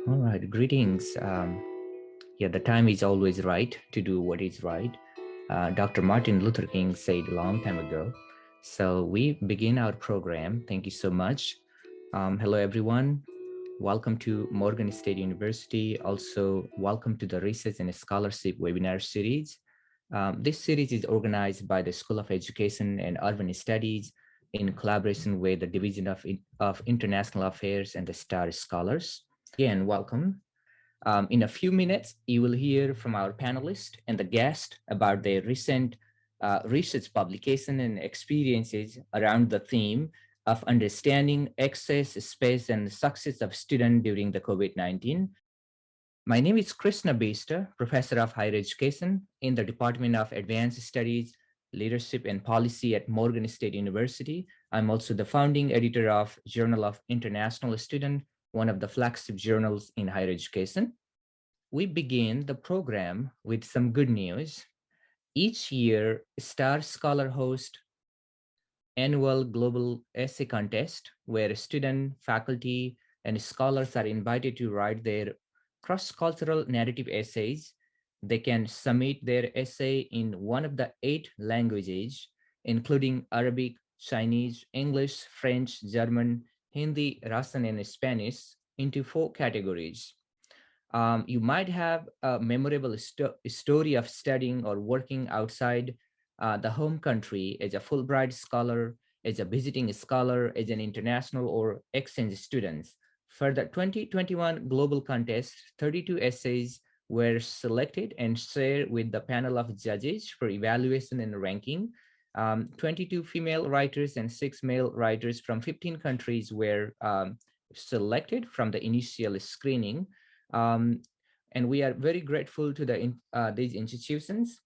All right, greetings. Yeah, the time is always right to do what is right. Dr. Martin Luther King said a long time ago. So we begin our program. Thank you so much. Hello, everyone. Welcome to Morgan State University. Also, welcome to the Research and Scholarship webinar series. This series is organized by the School of Education and Urban Studies in collaboration with the Division of International Affairs and the STAR Scholars. Again, welcome. In a few minutes, you will hear from our panelists and the guest about their recent research publication and experiences around the theme of understanding access, space, and success of students during the COVID-19. My name is Krishna Bista, Professor of Higher Education in the Department of Advanced Studies, Leadership and Policy at Morgan State University. I'm also the founding editor of Journal of International Student, one of the flagship journals in higher education. We begin the program with some good news. Each year, STAR Scholar hosts annual global essay contest where student, faculty, and scholars are invited to write their cross-cultural narrative essays. They can submit their essay in one of the 8 languages, including Arabic, Chinese, English, French, German, Hindi, Russian, and Spanish into 4 categories. You might have a memorable story of studying or working outside the home country as a Fulbright scholar, as a visiting scholar, as an international or exchange student. For the 2021 global contest, 32 essays were selected and shared with the panel of judges for evaluation and ranking. 22 female writers and 6 male writers from 15 countries were selected from the initial screening. And we are very grateful to these institutions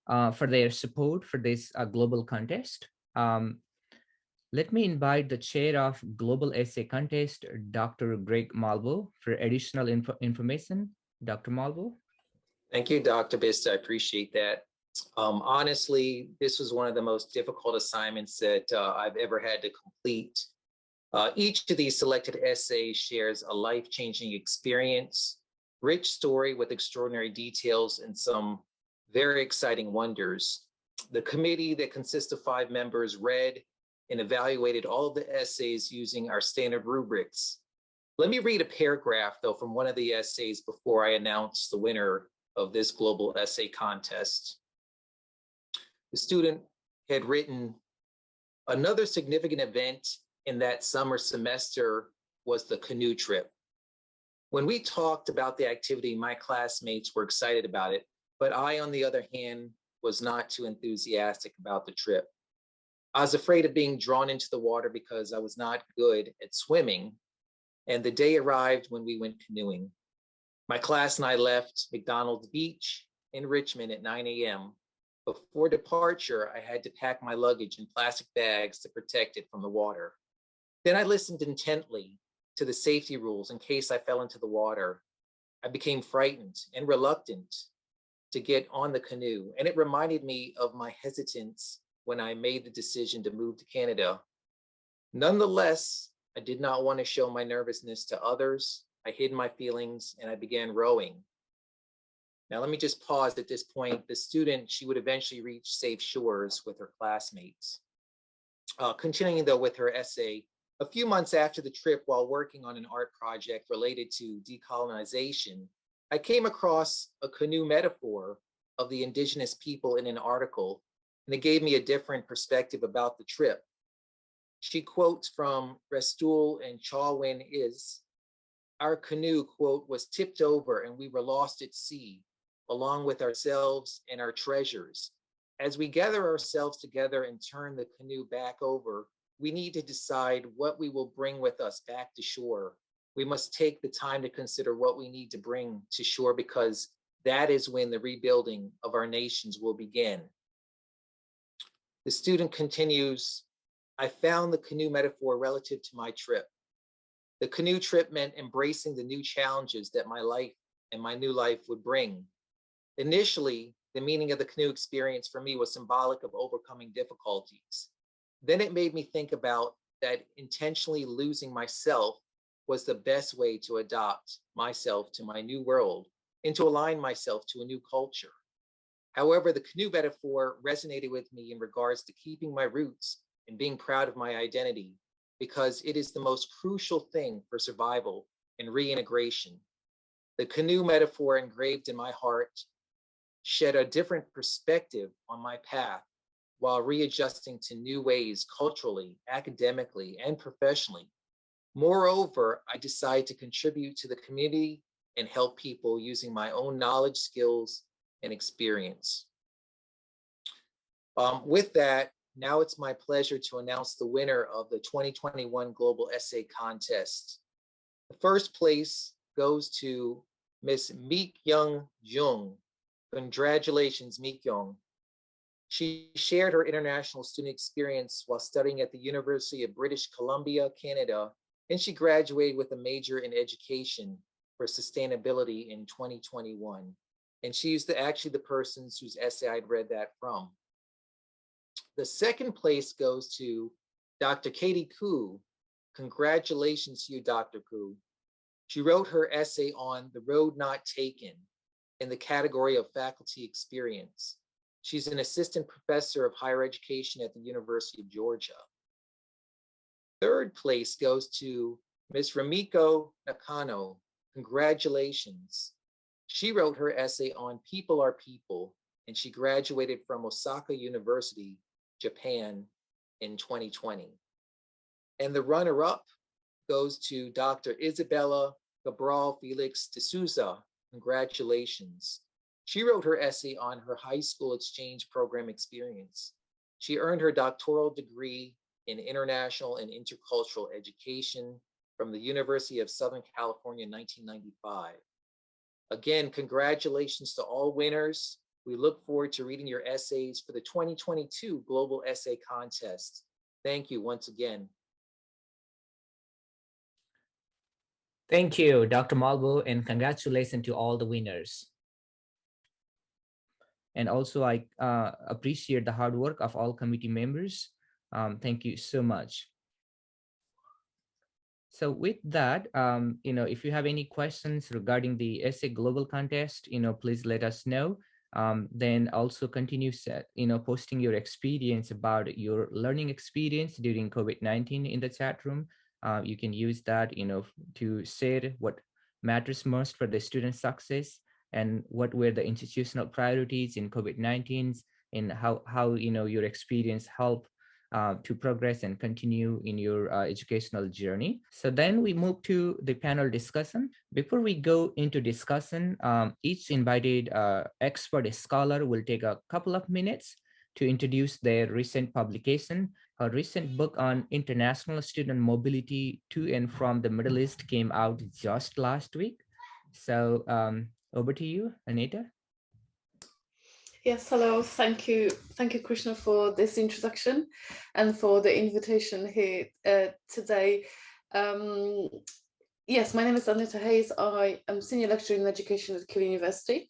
for their support for this global contest. Let me invite the chair of Global Essay Contest, Dr. Greg Malvo, for additional information. Dr. Malvo. Thank you, Dr. Bista. I appreciate that. Honestly, this was one of the most difficult assignments that I've ever had to complete. Each of these selected essays shares a life-changing experience, rich story with extraordinary details, and some very exciting wonders. The committee that consists of 5 members read and evaluated all of the essays using our standard rubrics. Let me read a paragraph, though, from one of the essays before I announce the winner of this global essay contest. The student had written, "Another significant event in that summer semester was the canoe trip. When we talked about the activity, my classmates were excited about it, but I, on the other hand, was not too enthusiastic about the trip. I was afraid of being drawn into the water because I was not good at swimming, and the day arrived when we went canoeing. My class and I left McDonald's Beach in Richmond at 9 a.m. Before departure, I had to pack my luggage in plastic bags to protect it from the water. Then I listened intently to the safety rules in case I fell into the water. I became frightened and reluctant to get on the canoe, and it reminded me of my hesitance when I made the decision to move to Canada. Nonetheless, I did not want to show my nervousness to others. I hid my feelings and I began rowing." Now, let me just pause at this point. The student, she would eventually reach safe shores with her classmates. Continuing though with her essay, a few months after the trip, while working on an art project related to decolonization, I came across a canoe metaphor of the indigenous people in an article, and it gave me a different perspective about the trip. She quotes from Restul and Chalwin is, "Our canoe," quote, "was tipped over and we were lost at sea, along with ourselves and our treasures. As we gather ourselves together and turn the canoe back over, we need to decide what we will bring with us back to shore. We must take the time to consider what we need to bring to shore because that is when the rebuilding of our nations will begin." The student continues, "I found the canoe metaphor relative to my trip. The canoe trip meant embracing the new challenges that my life and my new life would bring. Initially, the meaning of the canoe experience for me was symbolic of overcoming difficulties. Then it made me think about that intentionally losing myself was the best way to adopt myself to my new world and to align myself to a new culture. However, the canoe metaphor resonated with me in regards to keeping my roots and being proud of my identity, because it is the most crucial thing for survival and reintegration. The canoe metaphor engraved in my heart shed a different perspective on my path while readjusting to new ways culturally, academically, and professionally. Moreover, I decided to contribute to the community and help people using my own knowledge, skills, and experience. With that, now it's my pleasure to announce the winner of the 2021 Global Essay Contest. The first place goes to Miss Meek Young Jung. Congratulations, Meek Young. She shared her international student experience while studying at the University of British Columbia, Canada, and she graduated with a major in education for sustainability in 2021. And she's actually the person whose essay I'd read that from. The second place goes to Dr. Katie Koo. Congratulations to you, Dr. Koo. She wrote her essay on The Road Not Taken in the category of faculty experience. She's an assistant professor of higher education at the University of Georgia. Third place goes to Ms. Ramiko Nakano. Congratulations. She wrote her essay on People Are People, and she graduated from Osaka University, Japan in 2020. And the runner-up goes to Dr. Isabella Cabral Felix de Souza. Congratulations. She wrote her essay on her high school exchange program experience. She earned her doctoral degree in international and intercultural education from the University of Southern California in 1995. Again, congratulations to all winners. We look forward to reading your essays for the 2022 Global Essay Contest. Thank you once again. Thank you, Dr. Malvo, and congratulations to all the winners. And also, I appreciate the hard work of all committee members. Thank you so much. So with that, if you have any questions regarding the essay global contest, please let us know. Then also continue posting your experience about your learning experience during COVID-19 in the chat room. You can use that, to share what matters most for the student success and what were the institutional priorities in COVID-19 and how your experience helped to progress and continue in your educational journey. So then we move to the panel discussion. Before we go into discussion, each invited expert scholar will take a couple of minutes to introduce their recent publication. A recent book on international student mobility to and from the Middle East came out just last week. So over to you, Anita. Yes, hello. Thank you, Krishna, for this introduction and for the invitation here today. Yes, my name is Anita Hayes. I am senior lecturer in education at Keele University.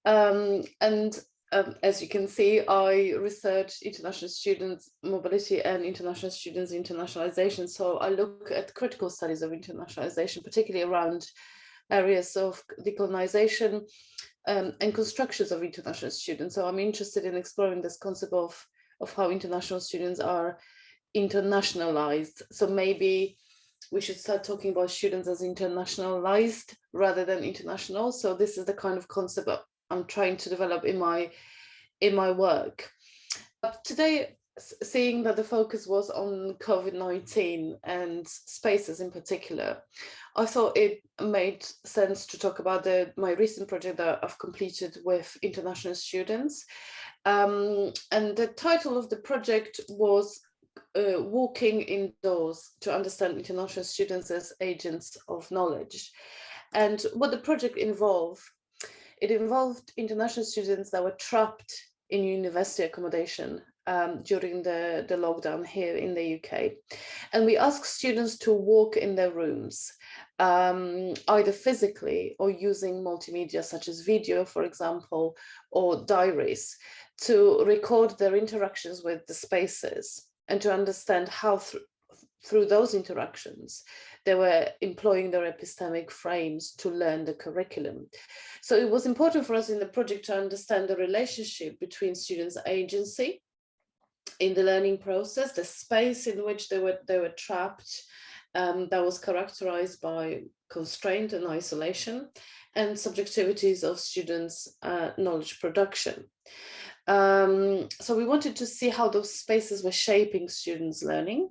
As you can see, I research international students mobility and international students internationalization. So I look at critical studies of internationalization, particularly around areas of decolonization and constructions of international students. So I'm interested in exploring this concept of how international students are internationalized. So maybe we should start talking about students as internationalized rather than international. So this is the kind of concept I'm trying to develop in my work. Today, seeing that the focus was on COVID-19 and spaces in particular, I thought it made sense to talk about my recent project that I've completed with international students. And the title of the project was Walking Indoors to Understand International Students as Agents of Knowledge. And what the project involved, it involved international students that were trapped in university accommodation during the lockdown here in the UK. And we asked students to walk in their rooms, either physically or using multimedia such as video, for example, or diaries, to record their interactions with the spaces and to understand how through those interactions, they were employing their epistemic frames to learn the curriculum. So it was important for us in the project to understand the relationship between students' agency in the learning process, the space in which they were trapped, that was characterized by constraint and isolation, and subjectivities of students' knowledge production. So we wanted to see how those spaces were shaping students' learning,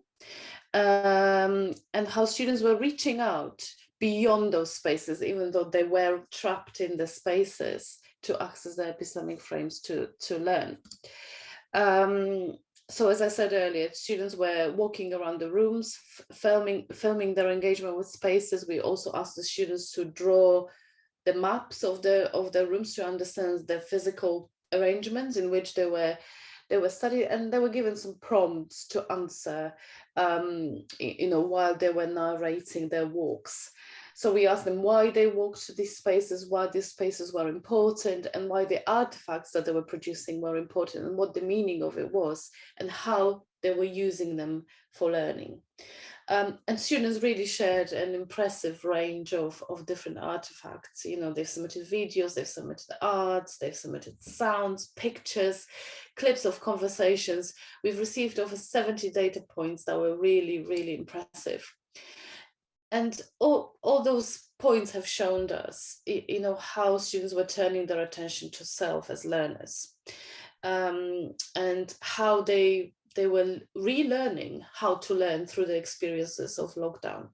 and how students were reaching out beyond those spaces, even though they were trapped in the spaces, to access their epistemic frames to learn. So as I said earlier, students were walking around the rooms, filming their engagement with spaces. We also asked the students to draw the maps of the rooms to understand the physical arrangements in which they were studied, and they were given some prompts to answer, while they were narrating their walks. So we asked them why they walked to these spaces, why these spaces were important, and why the artifacts that they were producing were important, and what the meaning of it was, and how they were using them for learning. And students really shared an impressive range of different artifacts. They've submitted videos, they've submitted arts, they've submitted sounds, pictures, clips of conversations. We've received over 70 data points that were really, really impressive. And all those points have shown us, how students were turning their attention to self as learners, and how they were relearning how to learn through the experiences of lockdown.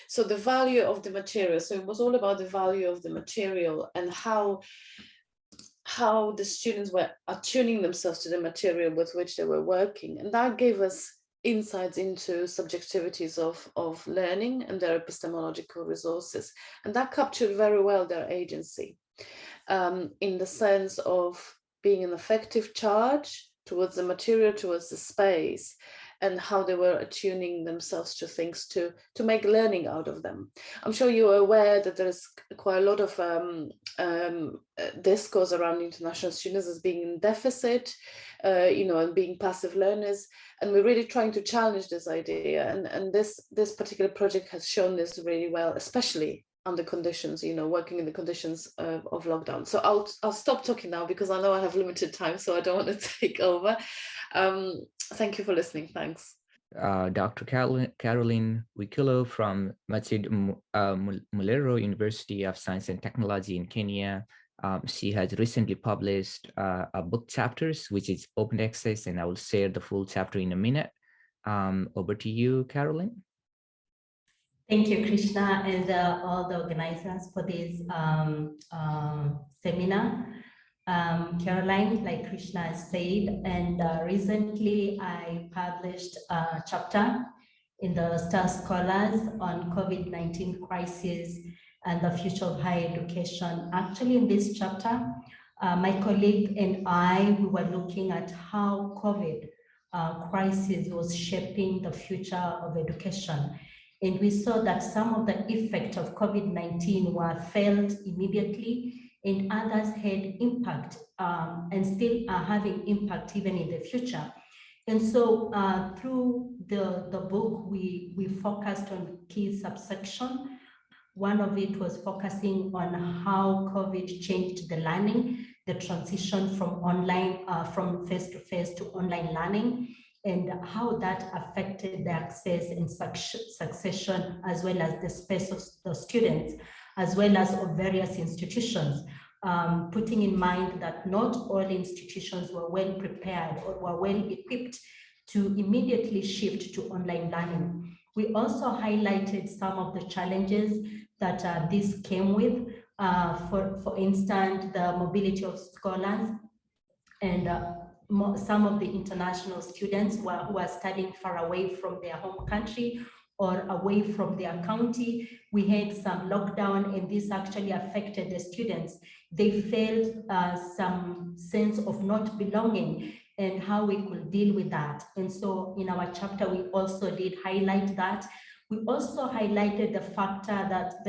So the value of the material. So it was all about the value of the material and how the students were attuning themselves to the material with which they were working. And that gave us insights into subjectivities of learning and their epistemological resources. And that captured very well their agency, in the sense of being an effective charge towards the material, towards the space, and how they were attuning themselves to things to make learning out of them. I'm sure you are aware that there's quite a lot of discourse around international students as being in deficit, and being passive learners. And we're really trying to challenge this idea. And this particular project has shown this really well, especially under conditions, working in the conditions of lockdown. So I'll stop talking now, because I know I have limited time, so I don't want to take over. Thank you for listening. Thanks. Dr. Caroline Wikilo from Masjid Mulero University of Science and Technology in Kenya. She has recently published a book chapters, which is open access, and I will share the full chapter in a minute. Over to you, Caroline. Thank you, Krishna, and all the organizers for this seminar. Caroline, like Krishna has said, and recently I published a chapter in the Star Scholars on COVID-19 crisis and the future of higher education. Actually, in this chapter, my colleague and I, we were looking at how COVID crisis was shaping the future of education. And we saw that some of the effects of COVID-19 were felt immediately, and others had impact and still are having impact even in the future. And so through the book, we focused on key subsections. One of it was focusing on how COVID changed the learning, the transition from online, from face-to-face to online learning, and how that affected the access and succession, as well as the space of the students, as well as of various institutions, putting in mind that not all institutions were well prepared or were well equipped to immediately shift to online learning. We also highlighted some of the challenges that this came with, for instance, the mobility of scholars and some of the international students who are studying far away from their home country or away from their county. We had some lockdown, and this actually affected the students. They felt some sense of not belonging and how we could deal with that. And so in our chapter, we also did highlight that. We also highlighted the factor that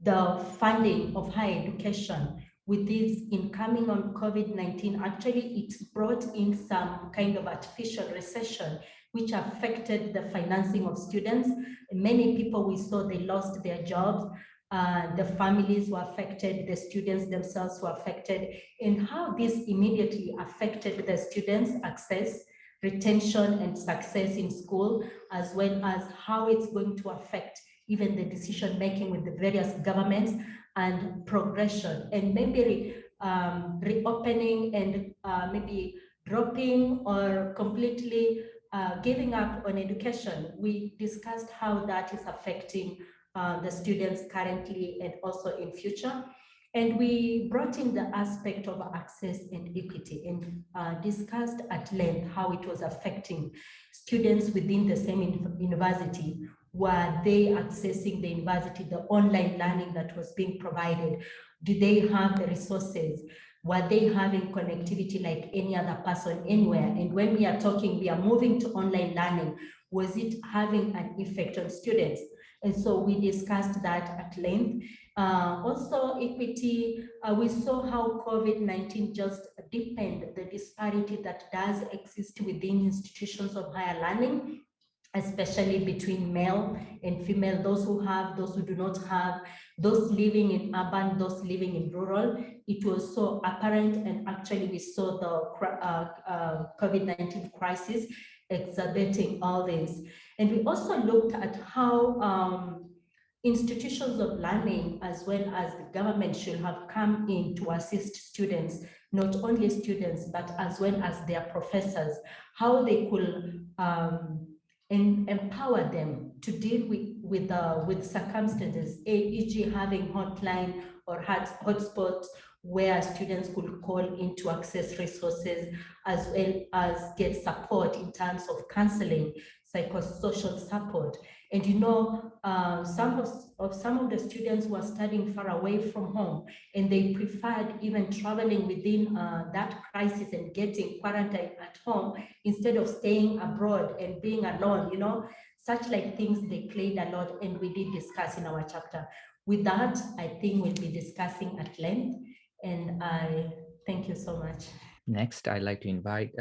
the funding of higher education with this incoming on COVID-19, actually it brought in some kind of artificial recession which affected the financing of students. Many people we saw, they lost their jobs. The families were affected, the students themselves were affected, and how this immediately affected the students' access, retention, and success in school, as well as how it's going to affect even the decision making with the various governments and progression, and maybe reopening and maybe dropping or completely giving up on education. We discussed how that is affecting the students currently and also in future. And we brought in the aspect of access and equity and discussed at length how it was affecting students within the same university. Were they accessing the university, the online learning that was being provided? Do they have the resources? Were they having connectivity like any other person anywhere? And when we are talking, we are moving to online learning, was it having an effect on students? And so we discussed that at length. Also equity, we saw how COVID-19 just deepened the disparity that does exist within institutions of higher learning, especially between male and female, those who have, those who do not have, those living in urban, those living in rural. It was so apparent, and actually we saw the COVID-19 crisis exacerbating all this. And we also looked at how institutions of learning as well as the government should have come in to assist students, not only students, but as well as their professors, how they could and empower them to deal with circumstances, e.g. having hotline or hotspots where students could call in to access resources, as well as get support in terms of counseling, psychosocial support. And you know, some of the students were studying far away from home, and they preferred even traveling within that crisis and getting quarantined at home instead of staying abroad and being alone, you know, such like things they played a lot, and we did discuss in our chapter. With that, I think we'll be discussing at length, and I thank you so much. Next, I'd like to invite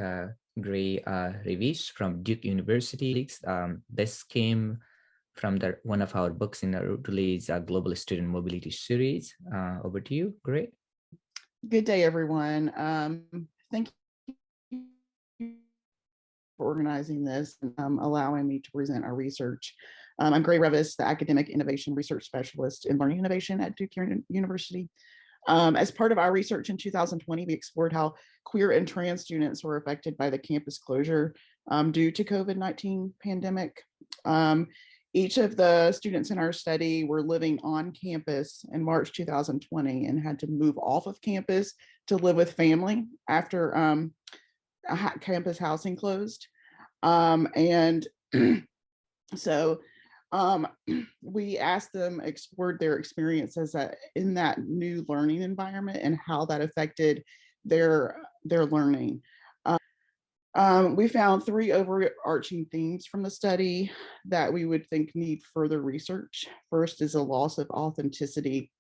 Reiss from Duke University. This came from one of our books in our release, Global Student Mobility Series. Over to you, Gray. Good day, everyone. Thank you for organizing this and allowing me to present our research. I'm Gray Revis, the Academic Innovation Research Specialist in Learning Innovation at Duke University. As part of our research in 2020, we explored how queer and trans students were affected by the campus closure due to COVID-19 pandemic. Each of the students in our study were living on campus in March 2020 and had to move off of campus to live with family after campus housing closed. We asked them, explored their experiences in that new learning environment and how that affected their learning. We found three overarching themes from the study that we would think need further research. First is a loss of authenticity.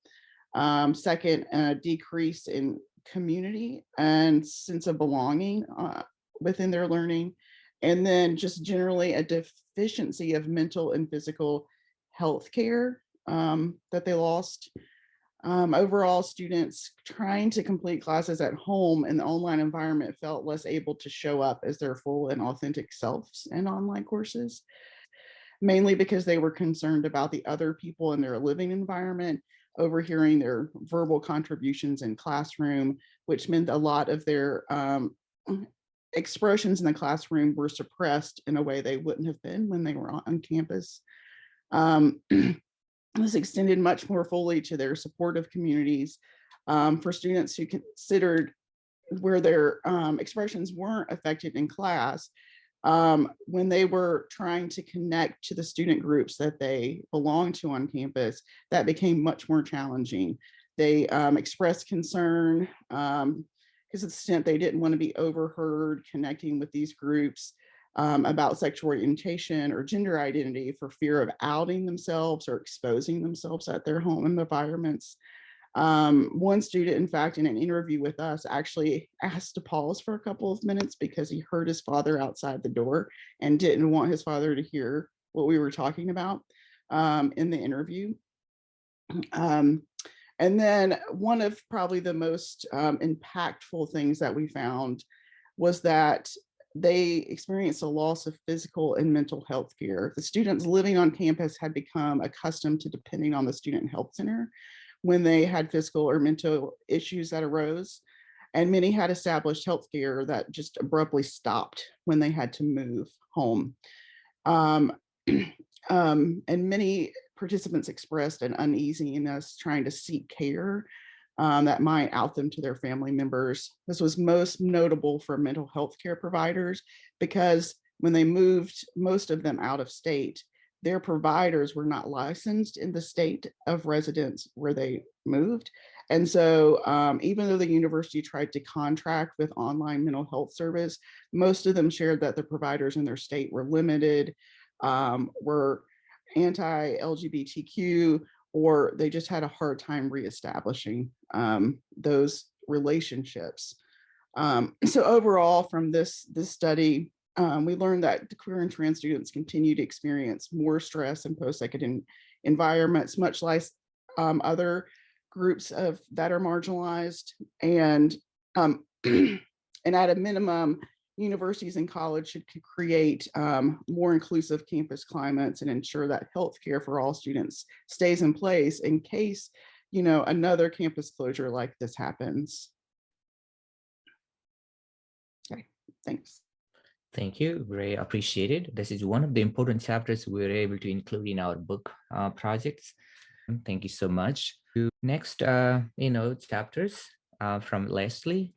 Second, a decrease in community and sense of belonging within their learning. And then just generally a deficiency of mental and physical health care that they lost. Overall, students trying to complete classes at home in the online environment felt less able to show up as their full and authentic selves in online courses, mainly because they were concerned about the other people in their living environment, overhearing their verbal contributions in classroom, which meant a lot of their expressions in the classroom were suppressed in a way they wouldn't have been when they were on campus. This extended much more fully to their supportive communities for students who considered where their expressions weren't affected in class. When they were trying to connect to the student groups that they belonged to on campus, that became much more challenging. They expressed concern because to the extent they didn't want to be overheard connecting with these groups about sexual orientation or gender identity for fear of outing themselves or exposing themselves at their home environments. One student, in fact, in an interview with us, actually asked to pause for a couple of minutes because he heard his father outside the door and didn't want his father to hear what we were talking about in the interview. And then one of probably the most impactful things that we found was that they experienced a loss of physical and mental health care. The students living on campus had become accustomed to depending on the student health center when they had physical or mental issues that arose. And many had established health care that just abruptly stopped when they had to move home. And many participants expressed an uneasiness trying to seek care that might out them to their family members. This was most notable for mental health care providers because when they moved, most of them out of state, their providers were not licensed in the state of residence where they moved. And so even though the university tried to contract with online mental health service, most of them shared that the providers in their state were limited, were anti-LGBTQ, or they just had a hard time reestablishing those relationships. So overall, from this study, we learned that the queer and trans students continue to experience more stress in post-secondary environments, much like other groups that are marginalized. And and at a minimum, universities and college should create more inclusive campus climates and ensure that healthcare for all students stays in place in case, another campus closure like this happens. Okay, thanks. Thank you, very appreciated. This is one of the important chapters we were able to include in our book projects. Thank you so much. Next, chapters from Leslie.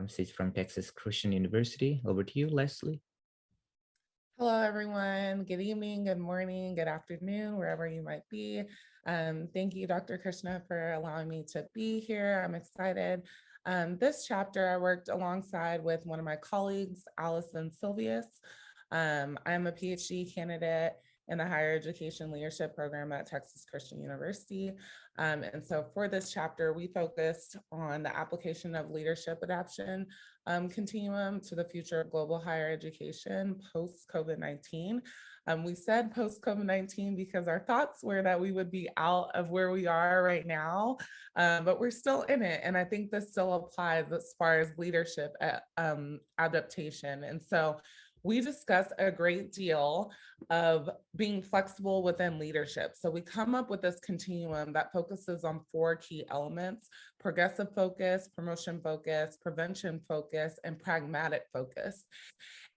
She's from Texas Christian University. Over to you, Leslie. Hello, everyone. Good evening, good morning, good afternoon, wherever you might be. Thank you, Dr. Krishna, for allowing me to be here. I'm excited. This chapter, I worked alongside with one of my colleagues, Allison Silvius. I'm a PhD candidate in the Higher Education Leadership Program at Texas Christian University. And so for this chapter, we focused on the application of leadership adaptation continuum to the future of global higher education post-COVID-19. We said post-COVID-19 because our thoughts were that we would be out of where we are right now, but we're still in it. And I think this still applies as far as leadership adaptation. And so we discuss a great deal of being flexible within leadership. So we come up with this continuum that focuses on 4 key elements: progressive focus, promotion focus, prevention focus, and pragmatic focus.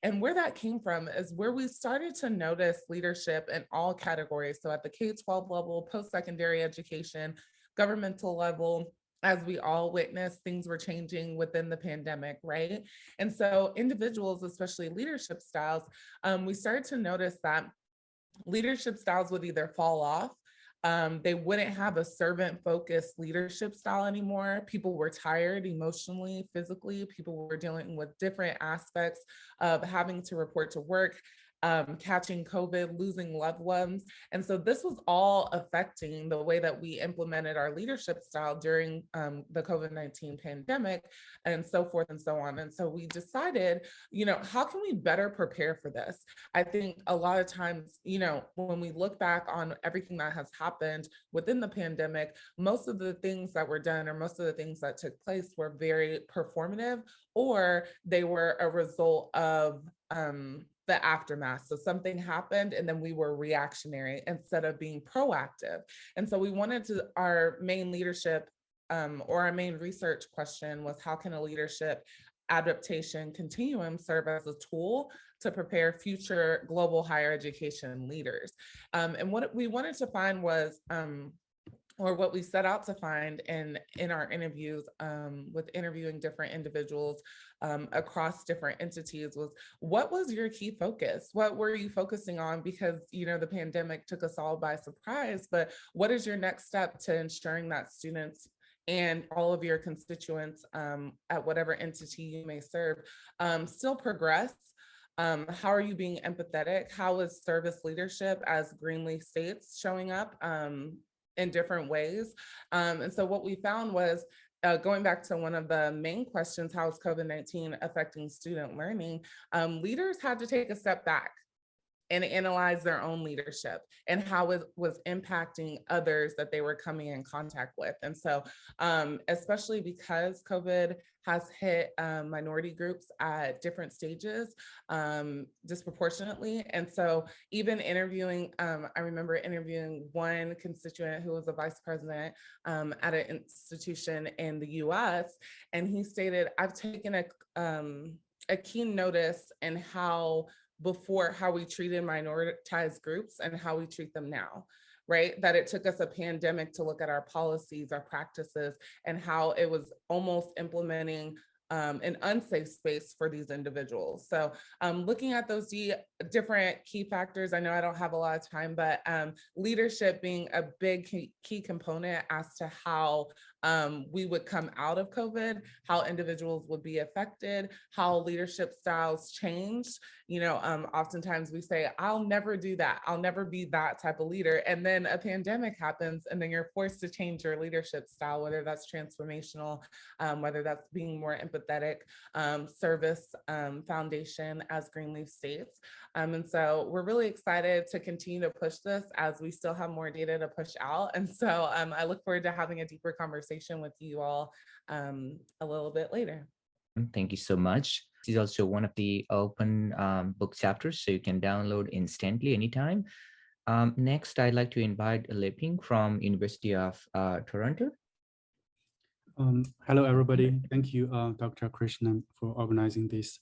And where that came from is where we started to notice leadership in all categories. So at the K-12 level, post-secondary education, governmental level, as we all witnessed, things were changing within the pandemic, right? And so individuals, especially leadership styles, we started to notice that leadership styles would either fall off, they wouldn't have a servant-focused leadership style anymore. People were tired emotionally, physically. People were dealing with different aspects of having to report to work, catching COVID, losing loved ones. And so this was all affecting the way that we implemented our leadership style during the COVID-19 pandemic, and so forth and so on. And so we decided, how can we better prepare for this? I think a lot of times, when we look back on everything that has happened within the pandemic, most of the things that were done or most of the things that took place were very performative, or they were a result of the aftermath. So something happened and then we were reactionary instead of being proactive. And so we wanted to, our main leadership or our main research question was, how can a leadership adaptation continuum serve as a tool to prepare future global higher education leaders? And what we wanted to find was, or what we set out to find in our interviews with interviewing different individuals across different entities, was, what was your key focus? What were you focusing on? Because, the pandemic took us all by surprise, but what is your next step to ensuring that students and all of your constituents at whatever entity you may serve still progress? How are you being empathetic? How is service leadership, as Greenlee states, showing up in different ways. And so what we found was, going back to one of the main questions, how is COVID-19 affecting student learning? Leaders had to take a step back and analyze their own leadership and how it was impacting others that they were coming in contact with. And so, especially because COVID has hit minority groups at different stages disproportionately. And so even interviewing, I remember interviewing one constituent who was a vice president at an institution in the US, and he stated, I've taken a keen notice in how we treated minoritized groups and how we treat them now, right? That it took us a pandemic to look at our policies, our practices, and how it was almost implementing an unsafe space for these individuals. So looking at those different key factors, I know I don't have a lot of time, but leadership being a big key component as to how we would come out of COVID, how individuals would be affected, how leadership styles changed. You know, oftentimes we say, I'll never do that. I'll never be that type of leader. And then a pandemic happens and then you're forced to change your leadership style, whether that's transformational, whether that's being more empathetic, service foundation, as Greenleaf states. And so we're really excited to continue to push this as we still have more data to push out. And so I look forward to having a deeper conversation with you all a little bit later. Thank you so much. This is also one of the open book chapters, so you can download instantly anytime. Next, I'd like to invite Leping from University of Toronto. Hello, everybody. Thank you, Dr. Krishna, for organizing this.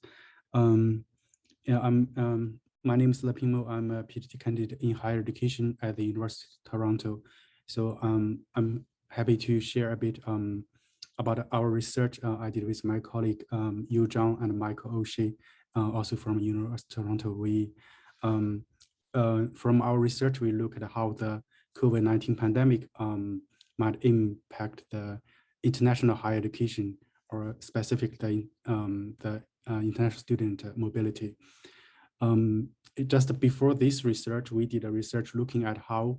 My name is Lapimo. I'm a PhD candidate in higher education at the University of Toronto. So I'm happy to share a bit about our research I did with my colleague Yu Zhang and Michael O'Shea, also from University of Toronto. We from our research, we look at how the COVID-19 pandemic might impact the international higher education, or specifically the international student mobility. Just before this research, we did a research looking at how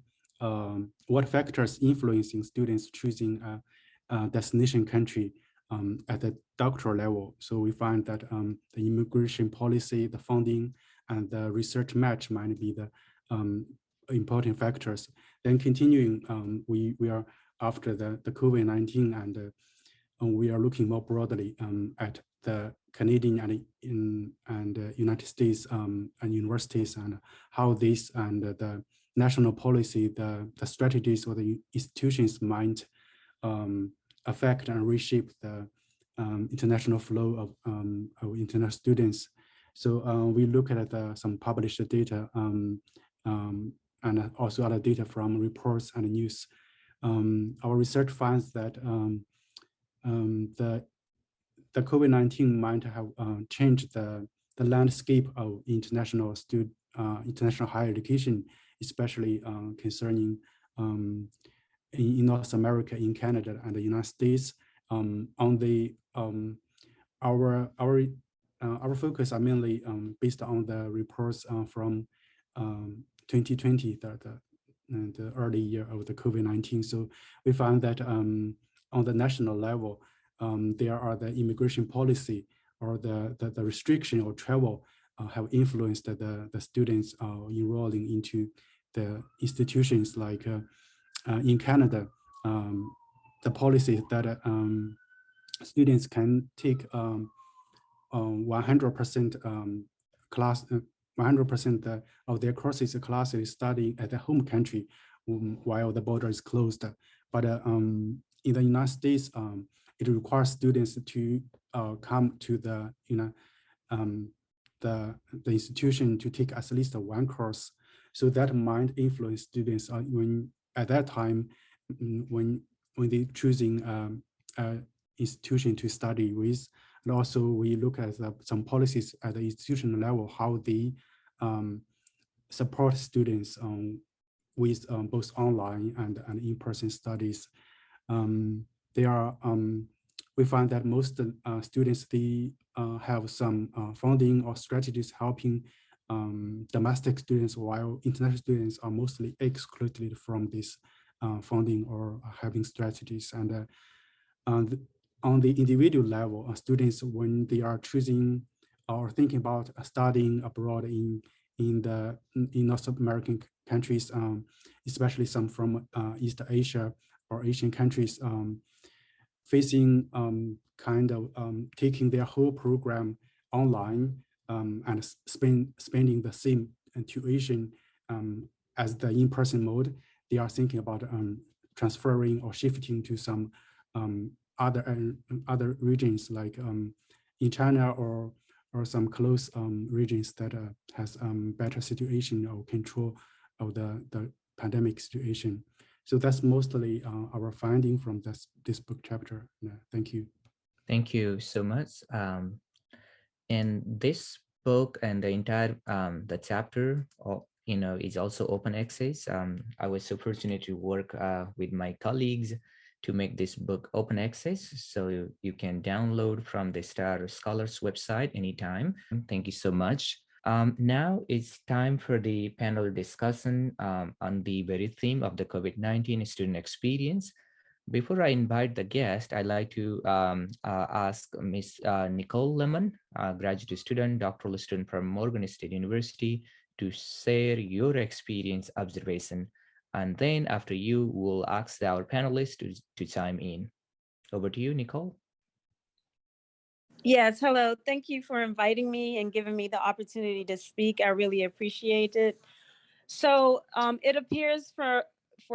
what factors influencing students choosing a destination country at the doctoral level. So we find that the immigration policy, the funding, and the research match might be the important factors. Then continuing, we are after the COVID-19, and we are looking more broadly at the Canadian and United States and universities, and how this and the national policy, the strategies or the institutions might affect and reshape the international flow of international students. So we look at some published data and also other data from reports and news. Our research finds that the COVID-19 might have changed the landscape of international higher education, especially concerning in North America, in Canada, and the United States. Our focus are mainly based on the reports from 2020, the early year of the COVID-19. So we found that on the national level, there are the immigration policy or the restriction or travel have influenced the students enrolling into the institutions. Like in Canada, the policy that students can take 100% class, 100% of their classes studying at the home country while the border is closed. But in the United States, it requires students to come to the institution to take at least one course. So that might influence students when at that time when they choosing institution to study with. And also we look at some policies at the institutional level, how they support students with both online and in-person studies. We find that most students, they have some funding or strategies helping domestic students, while international students are mostly excluded from this funding or having strategies. And on the individual level, students, when they are choosing or thinking about studying abroad in North American countries, especially some from East Asia or Asian countries, facing kind of taking their whole program online and spending the same tuition as the in-person mode, they are thinking about transferring or shifting to some other regions, like in China or some close regions that has better situation or control of the pandemic situation. So that's mostly our finding from this book chapter. Thank you. Thank you so much. And this book and the entire the chapter, is also open access. I was so fortunate to work with my colleagues to make this book open access, so you can download from the Star Scholars website anytime. Thank you so much. Now it's time for the panel discussion on the very theme of the COVID-19 student experience. Before I invite the guest, I'd like to ask Ms. Nicole Lemon, graduate student, doctoral student from Morgan State University, to share your experience observation. And then after you, we'll ask our panelists to chime in. Over to you, Nicole. Yes, hello. Thank you for inviting me and giving me the opportunity to speak. I really appreciate it. So it appears for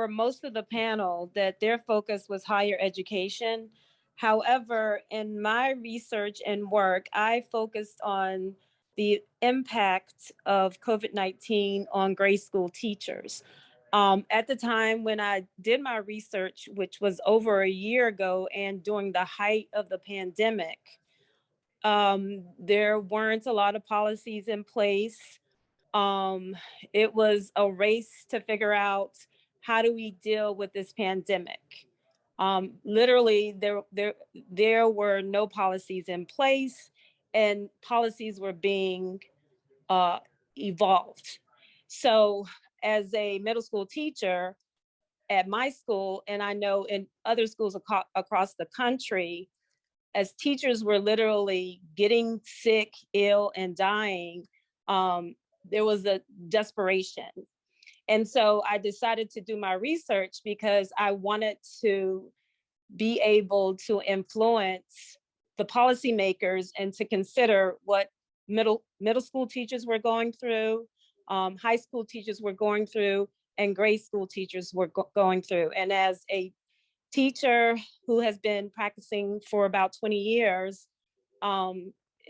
most of the panel that their focus was higher education. However, in my research and work, I focused on the impact of COVID-19 on grade school teachers. At the time when I did my research, which was over a year ago and during the height of the pandemic, there weren't a lot of policies in place. It was a race to figure out, how do we deal with this pandemic? Literally, there were no policies in place, and policies were being evolved. So as a middle school teacher at my school, and I know in other schools across the country, as teachers were literally getting sick, ill, and dying, there was a desperation. And so I decided to do my research because I wanted to be able to influence the policymakers and to consider what middle school teachers were going through, high school teachers were going through, and grade school teachers were going through. And as a teacher who has been practicing for about 20 years,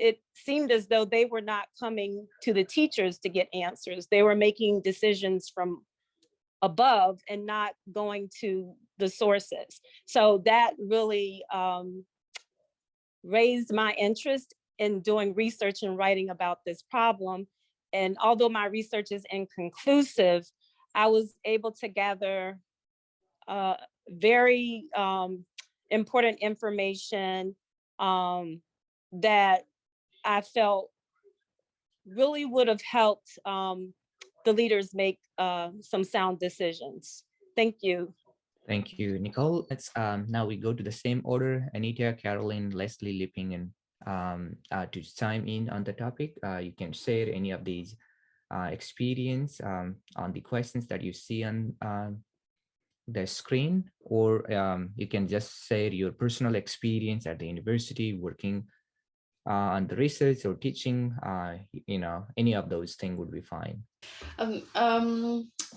it seemed as though they were not coming to the teachers to get answers. They were making decisions from above and not going to the sources. So that really raised my interest in doing research and writing about this problem. And although my research is inconclusive, I was able to gather very important information that I felt really would have helped the leaders make some sound decisions. Thank you. Thank you, Nicole. Let's now we go to the same order. Anita, Caroline, Leslie, Lipping, and to chime in on the topic. You can share any of these experience on the questions that you see on the screen, or you can just share your personal experience at the university working on the research or teaching. Any of those things would be fine.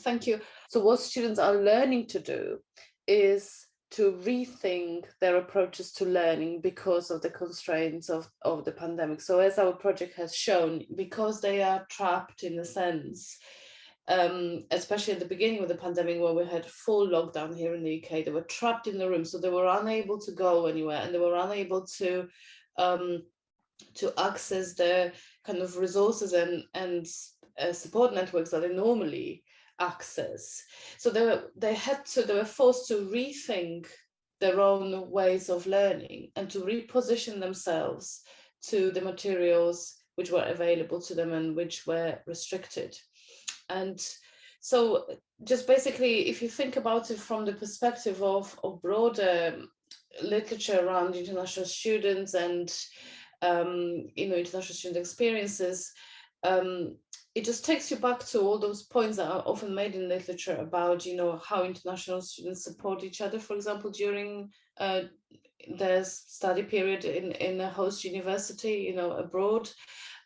Thank you. So what students are learning to do is to rethink their approaches to learning because of the constraints of the pandemic. So as our project has shown, because they are trapped in a sense, especially at the beginning of the pandemic where we had full lockdown here in the UK, they were trapped in the room, so they were unable to go anywhere, and they were unable to access the kind of resources and support networks that they normally access. So they were forced to rethink their own ways of learning and to reposition themselves to the materials which were available to them and which were restricted. And So just basically, if you think about it from the perspective of broader literature around international students and international student experiences, it just takes you back to all those points that are often made in literature about, how international students support each other, for example, during their study period in a host university, abroad.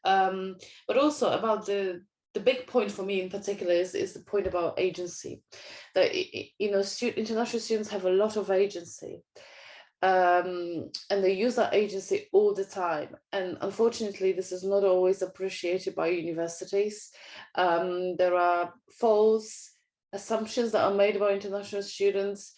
But also about the big point for me in particular is the point about agency. That, international students have a lot of agency. And they use that agency all the time. And unfortunately, this is not always appreciated by universities. There are false assumptions that are made about international students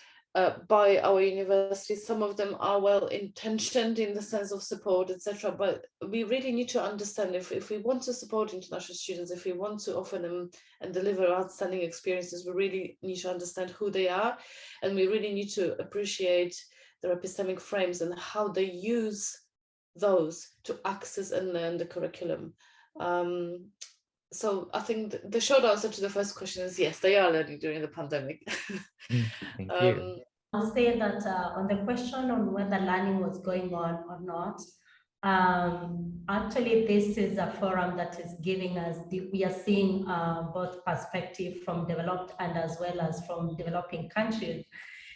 by our universities. Some of them are well-intentioned in the sense of support, etc. But we really need to understand if we want to support international students, if we want to offer them and deliver outstanding experiences, we really need to understand who they are. And we really need to appreciate their epistemic frames and how they use those to access and learn the curriculum. So I think the short answer to the first question is yes, they are learning during the pandemic. Thank you. I'll say that on the question on whether learning was going on or not, actually this is a forum that is giving us, we are seeing both perspective from developed and as well as from developing countries.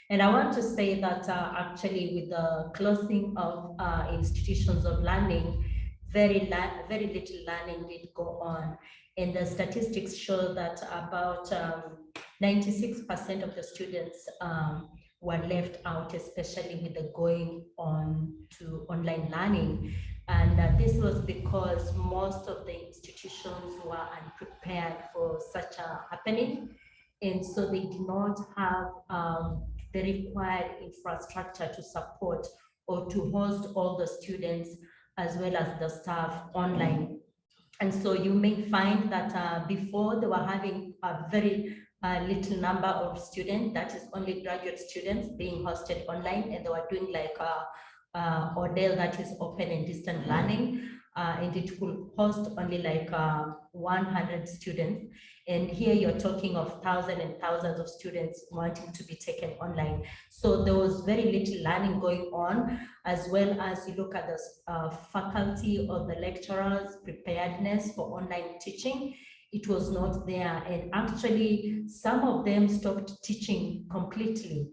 And I want to say that actually with the closing of institutions of learning, very little learning did go on. And the statistics show that about 96% of the students were left out, especially with the going on to online learning. And this was because most of the institutions were unprepared for such a happening. And so they did not have the required infrastructure to support or to host all the students as well as the staff online. And so you may find that before they were having a very little number of students, that is only graduate students being hosted online, and they were doing like a model that is open and distant learning. And it could host only like 100 students. And here you're talking of thousands and thousands of students wanting to be taken online. So there was very little learning going on, as well as you look at the faculty or the lecturers' preparedness for online teaching. It was not there. And actually, some of them stopped teaching completely.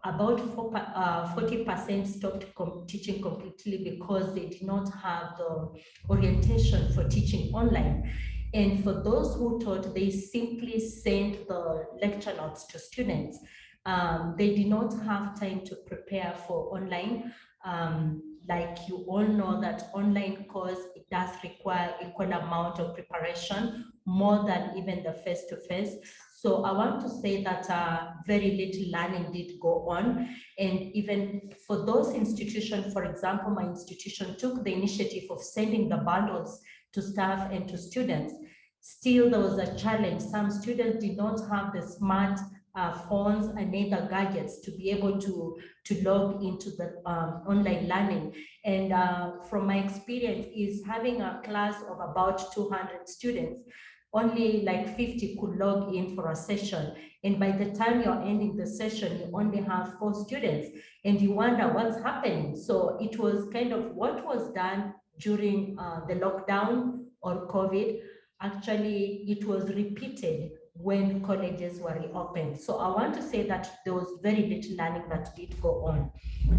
About 40% stopped teaching completely because they did not have the orientation for teaching online. And for those who taught, they simply sent the lecture notes to students. They did not have time to prepare for online. Like you all know that online course, it does require equal amount of preparation, more than even the face-to-face. So I want to say that very little learning did go on. And even for those institutions, for example, my institution took the initiative of sending the bundles to staff and to students. Still, there was a challenge. Some students did not have the smart phones and other gadgets to be able to log into the online learning. And from my experience is having a class of about 200 students, only like 50 could log in for a session. And by the time you're ending the session, you only have 4 students and you wonder what's happening. So it was kind of what was done during the lockdown or COVID. Actually, it was repeated when colleges were reopened. So I want to say that there was very little learning that did go on.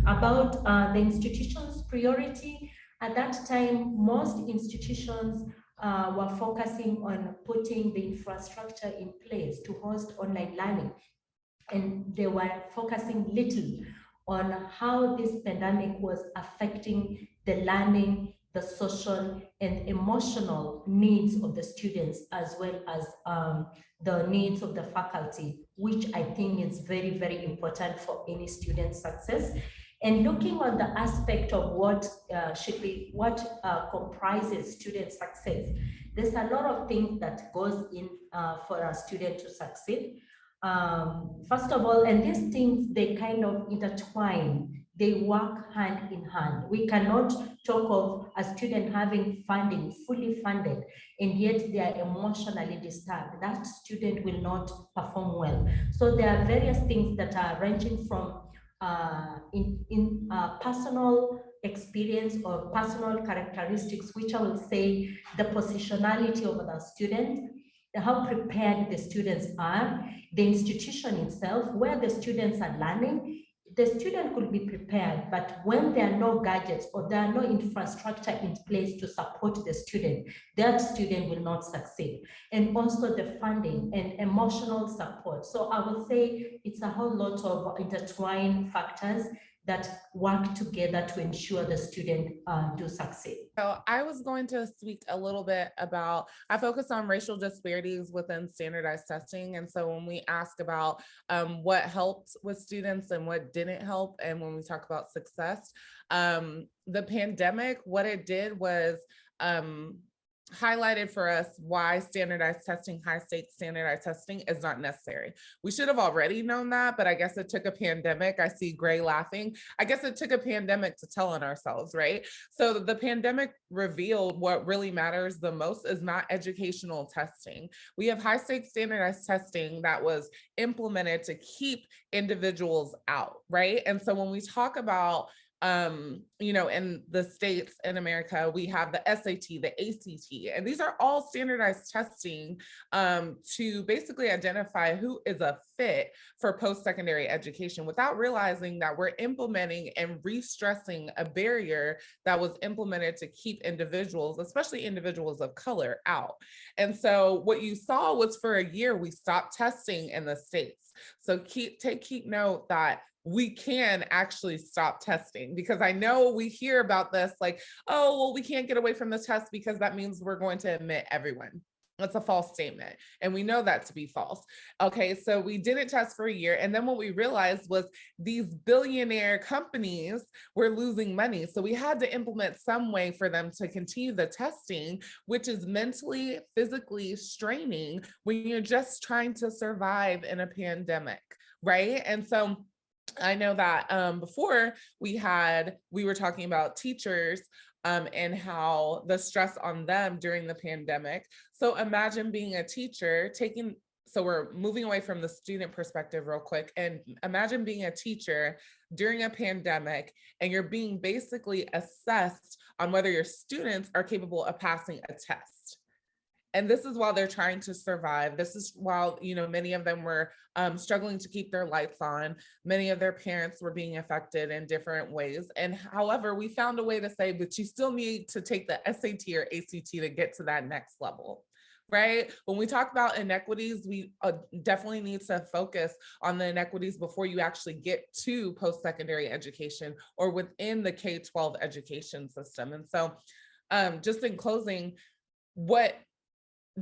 About the institution's priority, at that time, most institutions were focusing on putting the infrastructure in place to host online learning. And they were focusing little on how this pandemic was affecting the learning, the social and emotional needs of the students, as well as the needs of the faculty, which I think is very, very important for any student success. And looking on the aspect of what comprises student success, there's a lot of things that goes in for a student to succeed. First of all, and these things, they kind of intertwine. they work hand in hand. We cannot talk of a student having funding, fully funded, and yet they are emotionally disturbed. That student will not perform well. So there are various things that are ranging from personal experience or personal characteristics, which I will say the positionality of the student, how prepared the students are, the institution itself, where the students are learning. The student could be prepared, but when there are no gadgets or there are no infrastructure in place to support the student, that student will not succeed. And also the funding and emotional support. So I will say it's a whole lot of intertwined factors that work together to ensure the student do succeed. So I was going to speak a little bit about, I focus on racial disparities within standardized testing. And so when we ask about what helped with students and what didn't help, and when we talk about success, the pandemic, what it did was highlighted for us why standardized testing, high stakes standardized testing is not necessary. We should have already known that, but I guess it took a pandemic. I see Gray laughing. I guess it took a pandemic to tell on ourselves, right? So the pandemic revealed what really matters the most is not educational testing. We have high stakes standardized testing that was implemented to keep individuals out, right? And so when we talk about you know, in the States in America, we have the SAT, the ACT, and these are all standardized testing to basically identify who is a fit for post-secondary education without realizing that we're implementing and re-stressing a barrier that was implemented to keep individuals, especially individuals of color, out. And so what you saw was for a year, we stopped testing in the States. So keep note that we can actually stop testing, because I know we hear about this like, oh, well, we can't get away from the test because that means we're going to admit everyone. That's a false statement. And we know that to be false. Okay, so we didn't test for a year. And then what we realized was these billionaire companies were losing money. So we had to implement some way for them to continue the testing, which is mentally, physically straining when you're just trying to survive in a pandemic, right? And so I know that before we were talking about teachers and how the stress on them during the pandemic. So imagine being a teacher so we're moving away from the student perspective real quick, and imagine being a teacher during a pandemic and you're being basically assessed on whether your students are capable of passing a test. And this is while they're trying to survive. This is while, you know, many of them were struggling to keep their lights on. Many of their parents were being affected in different ways. And however, we found a way to say, but you still need to take the SAT or ACT to get to that next level, right? When we talk about inequities, we definitely need to focus on the inequities before you actually get to post-secondary education or within the K-12 education system. And so just in closing, what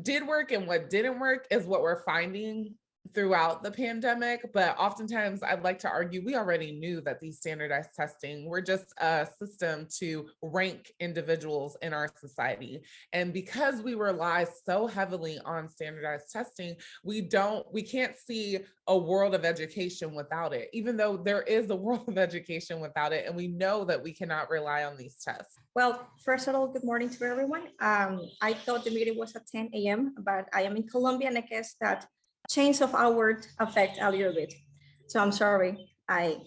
did work and what didn't work is what we're finding throughout the pandemic. But oftentimes I'd like to argue we already knew that these standardized testing were just a system to rank individuals in our society. And because we rely so heavily on standardized testing, we can't see a world of education without it, even though there is a world of education without it. And we know that we cannot rely on these tests. Well, first of all, good morning to everyone. I thought the meeting was at 10 a.m., but I am in Colombia, and I guess that change of hours affect a little bit. So I'm sorry, I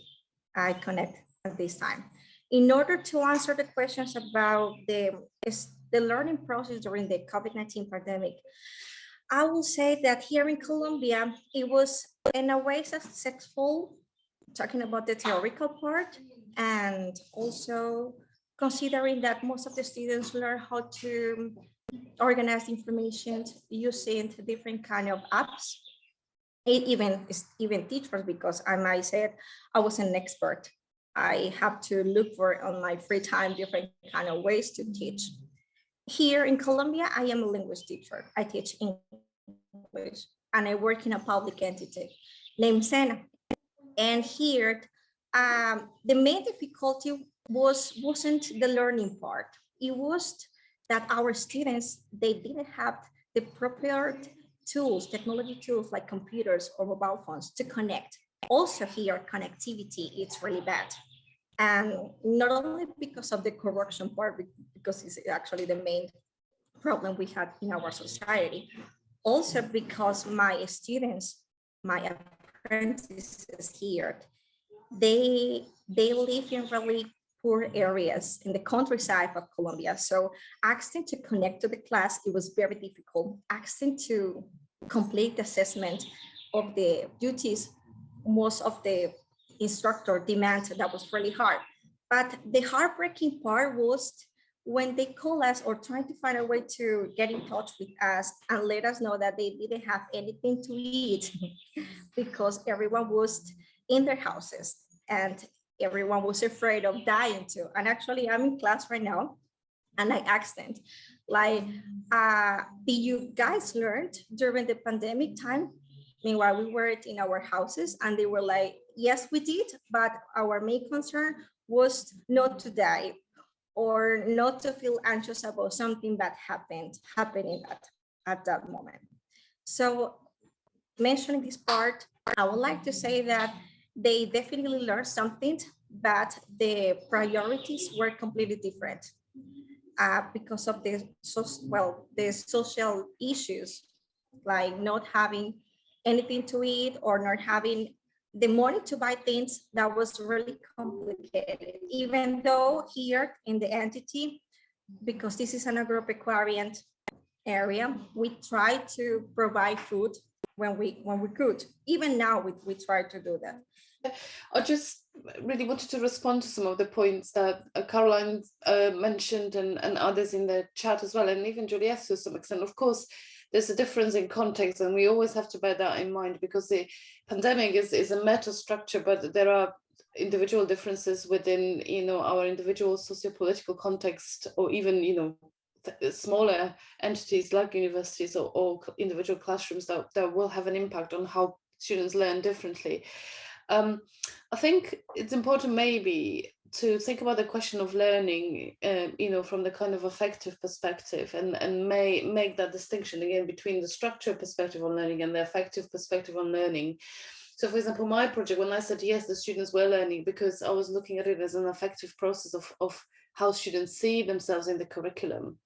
connect at this time. In order to answer the questions about the learning process during the COVID-19 pandemic, I will say that here in Colombia, it was in a way successful, talking about the theoretical part, and also considering that most of the students learn how to organize information using different kind of apps, even teachers, because I might say I was an expert. I have to look for on my free time different kind of ways to teach. Here in Colombia, I am a language teacher. I teach English, and I work in a public entity named SENA. And here, the main difficulty wasn't the learning part. It was that our students, they didn't have the proper tools, technology tools like computers or mobile phones to connect. Also here, connectivity, it's really bad. And not only because of the corruption part, because it's actually the main problem we had in our society, also because my students, my apprentices here, they live in really poor areas in the countryside of Colombia. So asking to connect to the class, it was very difficult. Asking to complete the assessment of the duties, most of the instructor demands, that was really hard. But the heartbreaking part was when they call us or trying to find a way to get in touch with us and let us know that they didn't have anything to eat because everyone was in their houses and everyone was afraid of dying too. And actually, I'm in class right now, and I asked them, like, did you guys learn during the pandemic time? Meanwhile, we were in our houses, and they were like, yes, we did, but our main concern was not to die or not to feel anxious about something that happening at that moment. So mentioning this part, I would like to say that they definitely learned something, but the priorities were completely different because of the social issues, like not having anything to eat or not having the money to buy things. That was really complicated, even though here in the entity, because this is an agropecuarian area, we try to provide food when we could. Even now, we try to do that. I just really wanted to respond to some of the points that Caroline mentioned and others in the chat as well, and even Juliette to some extent. Of course, there's a difference in context, and we always have to bear that in mind, because the pandemic is a meta structure, but there are individual differences within, our individual socio-political context, or even, smaller entities like universities or individual classrooms that will have an impact on how students learn differently. I think it's important maybe to think about the question of learning, from the kind of affective perspective, and make that distinction again between the structural perspective on learning and the affective perspective on learning. So, for example, my project, when I said yes, the students were learning, because I was looking at it as an affective process of how students see themselves in the curriculum.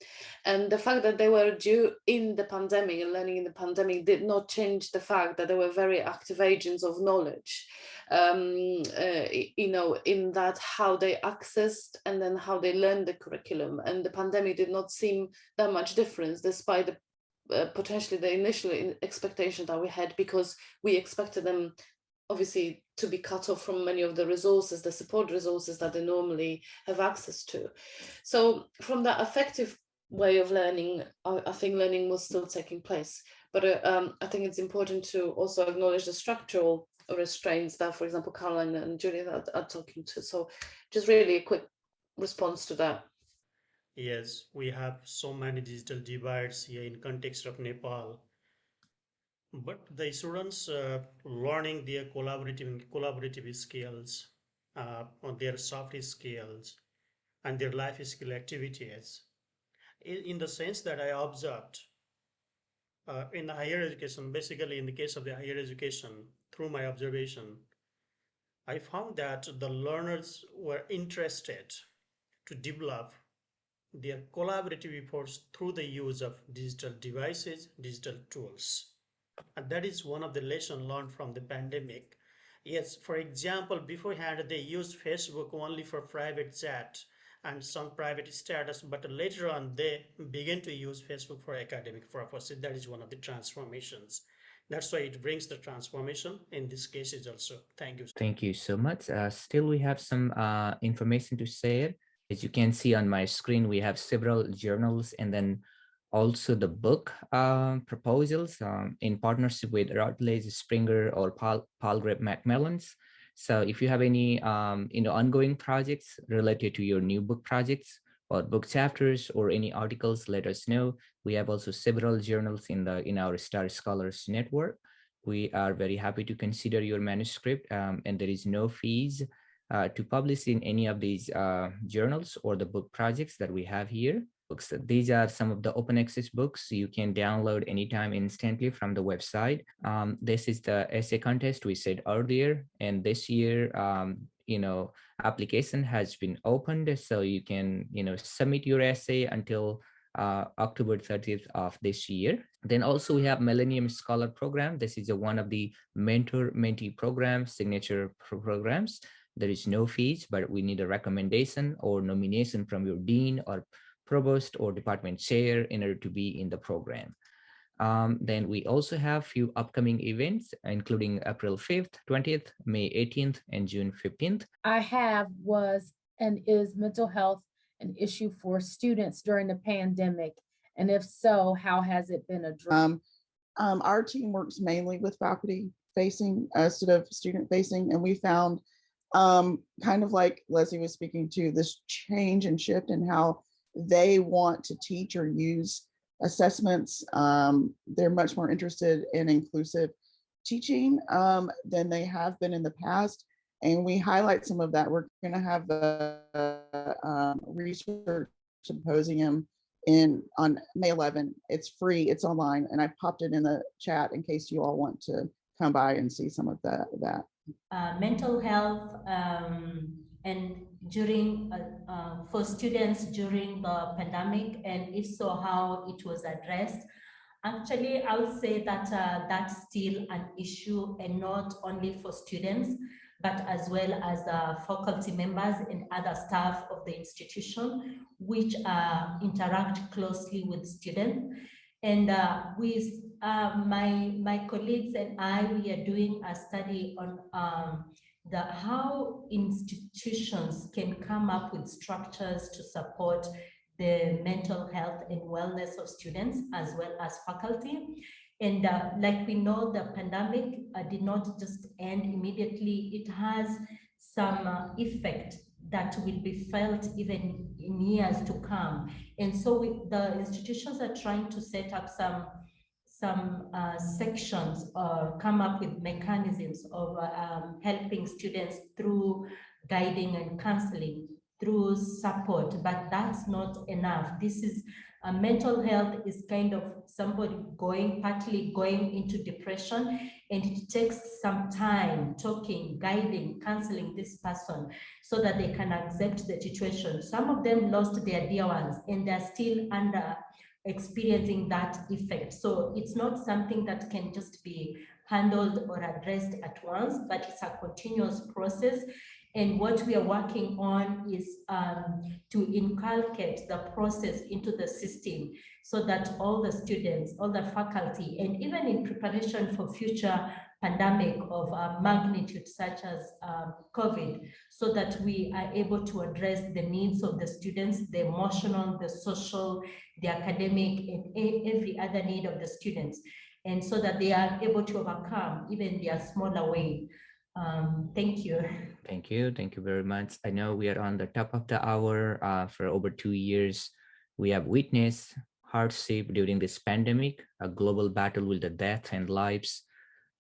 And the fact that they were due in the pandemic and learning in the pandemic did not change the fact that they were very active agents of knowledge, in that how they accessed and then how they learned the curriculum. And the pandemic did not seem that much difference, despite the potentially the initial expectation that we had, because we expected them obviously to be cut off from many of the resources, the support resources that they normally have access to. So from that affective way of learning, I think learning was still taking place. But I think it's important to also acknowledge the structural restraints that, for example, Caroline and Julia are talking to. So just really a quick response to that. Yes, we have so many digital divides here in context of Nepal. But the students learning their collaborative skills, on their soft skills, and their life skill activities, in the sense that I observed in the higher education, basically in the case of the higher education, through my observation, I found that the learners were interested to develop their collaborative efforts through the use of digital devices, digital tools. And that is one of the lessons learned from the pandemic. Yes, for example, beforehand they used Facebook only for private chat and some private status, but later on they began to use Facebook for academic purposes. That is one of the transformations. That's why it brings the transformation in this case is also. Thank you. Thank you so much. Still, we have some information to share. As you can see on my screen, we have several journals and then also the book proposals in partnership with Routledge, Springer, or Palgrave Macmillan's. So if you have any ongoing projects related to your new book projects or book chapters or any articles, let us know. We have also several journals in our Star Scholars network. We are very happy to consider your manuscript, and there is no fees to publish in any of these journals or the book projects that we have here. Books. These are some of the open access books you can download anytime instantly from the website. This is the essay contest we said earlier, and this year, application has been opened, so you can submit your essay until October 30th of this year. Then also we have Millennium Scholar Program. This is one of the mentor-mentee programs, signature programs. There is no fees, but we need a recommendation or nomination from your dean or provost or department chair in order to be in the program. Then we also have few upcoming events, including April 5th, 20th, May 18th, and June 15th. I have was and is mental health an issue for students during the pandemic? And if so, how has it been addressed? Our team works mainly with faculty facing instead of student facing, and we found kind of like Leslie was speaking to, this change and shift in how they want to teach or use assessments. They're much more interested in inclusive teaching than they have been in the past. And we highlight some of that. We're going to have the research symposium on May 11. It's free, it's online, and I popped it in the chat in case you all want to come by and see some of that. Mental health and during for students during the pandemic, and if so, how it was addressed. Actually, I would say that that's still an issue, and not only for students, but as well as faculty members and other staff of the institution, which interact closely with students. And with my colleagues and I, we are doing a study on how institutions can come up with structures to support the mental health and wellness of students as well as faculty. And like we know, the pandemic did not just end immediately. It has some effect that will be felt even in years to come. And so the institutions are trying to set up some sections or come up with mechanisms of helping students through guiding and counseling, through support, but that's not enough. This is mental health is kind of somebody partly going into depression, and it takes some time talking, guiding, counseling this person so that they can accept the situation. Some of them lost their dear ones and they're still under experiencing that effect. So it's not something that can just be handled or addressed at once, but it's a continuous process. And what we are working on is to inculcate the process into the system so that all the students, all the faculty, and even in preparation for future pandemic of magnitude such as COVID, so that we are able to address the needs of the students, the emotional, the social, the academic, and every other need of the students, and so that they are able to overcome even their smaller way. Thank you. Thank you. Thank you very much. I know we are on the top of the hour. For over 2 years, we have witnessed hardship during this pandemic, a global battle with the death and lives.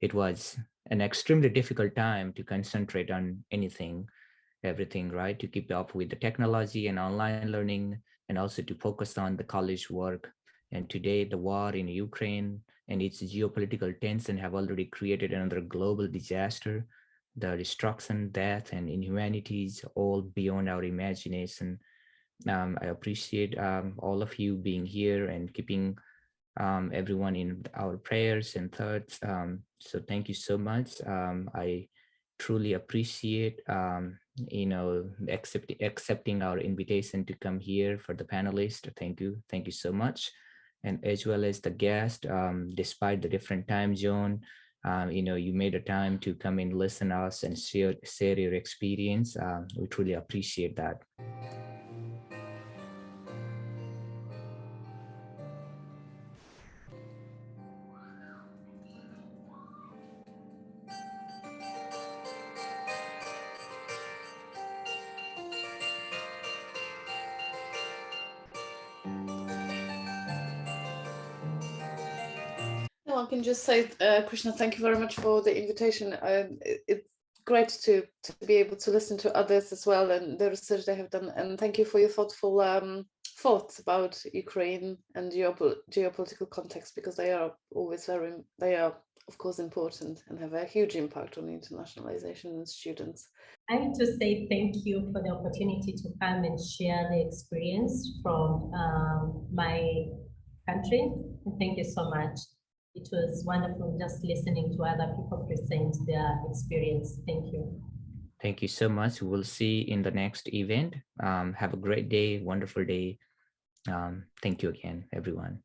It was an extremely difficult time to concentrate on everything, right? To keep up with the technology and online learning, and also to focus on the college work. And today, the war in Ukraine and its geopolitical tension have already created another global disaster. The destruction, death, and inhumanities all beyond our imagination. I appreciate all of you being here and keeping everyone in our prayers and thoughts. So thank you so much. I truly appreciate accepting our invitation to come here for the panelists. Thank you so much. And as well as the guest, despite the different time zone, you made a time to come and listen to us and share your experience. We truly appreciate that. No, I can just say, Krishna, thank you very much for the invitation. It's great to be able to listen to others as well and the research they have done. And thank you for your thoughtful thoughts about Ukraine and geopolitical context, because they are of course, important and have a huge impact on internationalization and students. I need to say thank you for the opportunity to come and share the experience from my country. And thank you so much. It was wonderful just listening to other people present their experience. Thank you. Thank you so much. We'll see you in the next event. Have a great day, wonderful day. Thank you again, everyone.